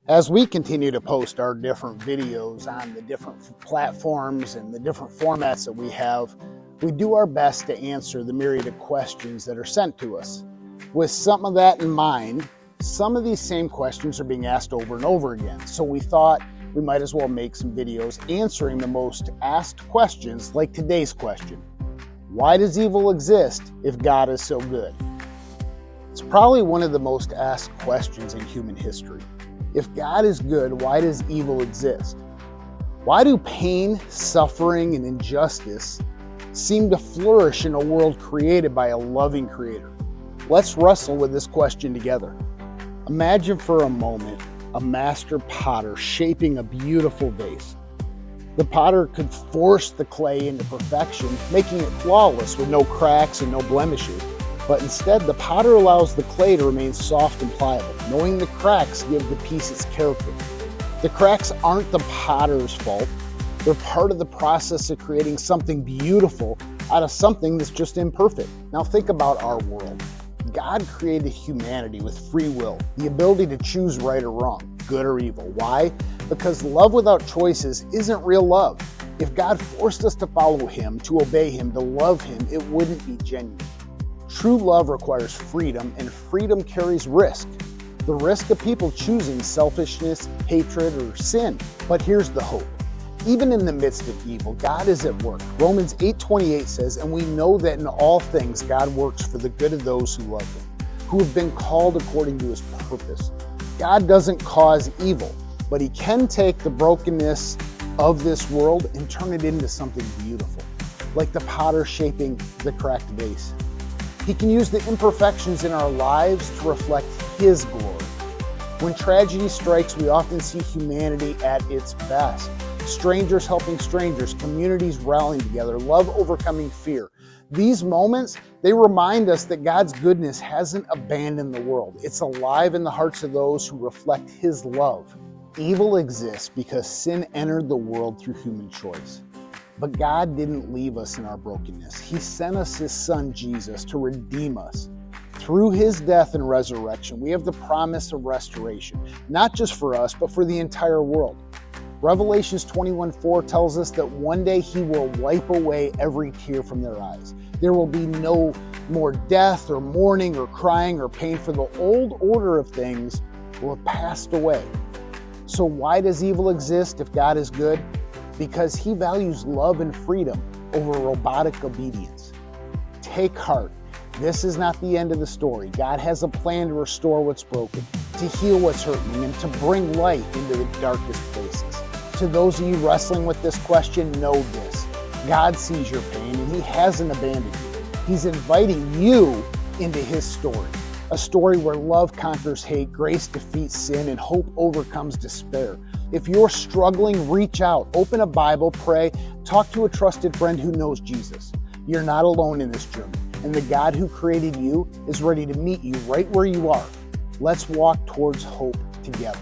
As we continue to post our different videos on the different platforms and the different formats that we have, we do our best to answer the myriad of questions that are sent to us. With some of that in mind, some of these same questions are being asked over and over again. So we thought we might as well make some videos answering the most asked questions, like today's question. Why does evil exist if God is so good? It's probably one of the most asked questions in human history. If God is good, why does evil exist? Why do pain, suffering, and injustice seem to flourish in a world created by a loving creator? Let's wrestle with this question together. Imagine for a moment a master potter shaping a beautiful vase. The potter could force the clay into perfection, making it flawless with no cracks and no blemishes. But instead, the potter allows the clay to remain soft and pliable, knowing the cracks give the piece its character. The cracks aren't the potter's fault. They're part of the process of creating something beautiful out of something that's just imperfect. Now think about our world. God created humanity with free will, the ability to choose right or wrong, good or evil. Why? Because love without choices isn't real love. If God forced us to follow Him, to obey Him, to love Him, it wouldn't be genuine. True love requires freedom, and freedom carries risk. The risk of people choosing selfishness, hatred, or sin. But here's the hope. Even in the midst of evil, God is at work. Romans 8:28 says, "And we know that in all things God works for the good of those who love Him, who have been called according to His purpose." God doesn't cause evil, but He can take the brokenness of this world and turn it into something beautiful, like the potter shaping the cracked vase. He can use the imperfections in our lives to reflect His glory. When tragedy strikes, we often see humanity at its best. Strangers helping strangers, communities rallying together, love overcoming fear. These moments, they remind us that God's goodness hasn't abandoned the world. It's alive in the hearts of those who reflect His love. Evil exists because sin entered the world through human choice. But God didn't leave us in our brokenness. He sent us His Son, Jesus, to redeem us. Through His death and resurrection, we have the promise of restoration, not just for us, but for the entire world. Revelations 21:4 tells us that one day He will wipe away every tear from their eyes. There will be no more death or mourning or crying or pain, for the old order of things will have passed away. So why does evil exist if God is good? Because He values love and freedom over robotic obedience. Take heart. This is not the end of the story. God has a plan to restore what's broken, to heal what's hurting, and to bring light into the darkest places. To those of you wrestling with this question, know this. God sees your pain, and He hasn't abandoned you. He's inviting you into His story. A story where love conquers hate, grace defeats sin, and hope overcomes despair. If you're struggling, reach out, open a Bible, pray, talk to a trusted friend who knows Jesus. You're not alone in this journey, and the God who created you is ready to meet you right where you are. Let's walk towards hope together.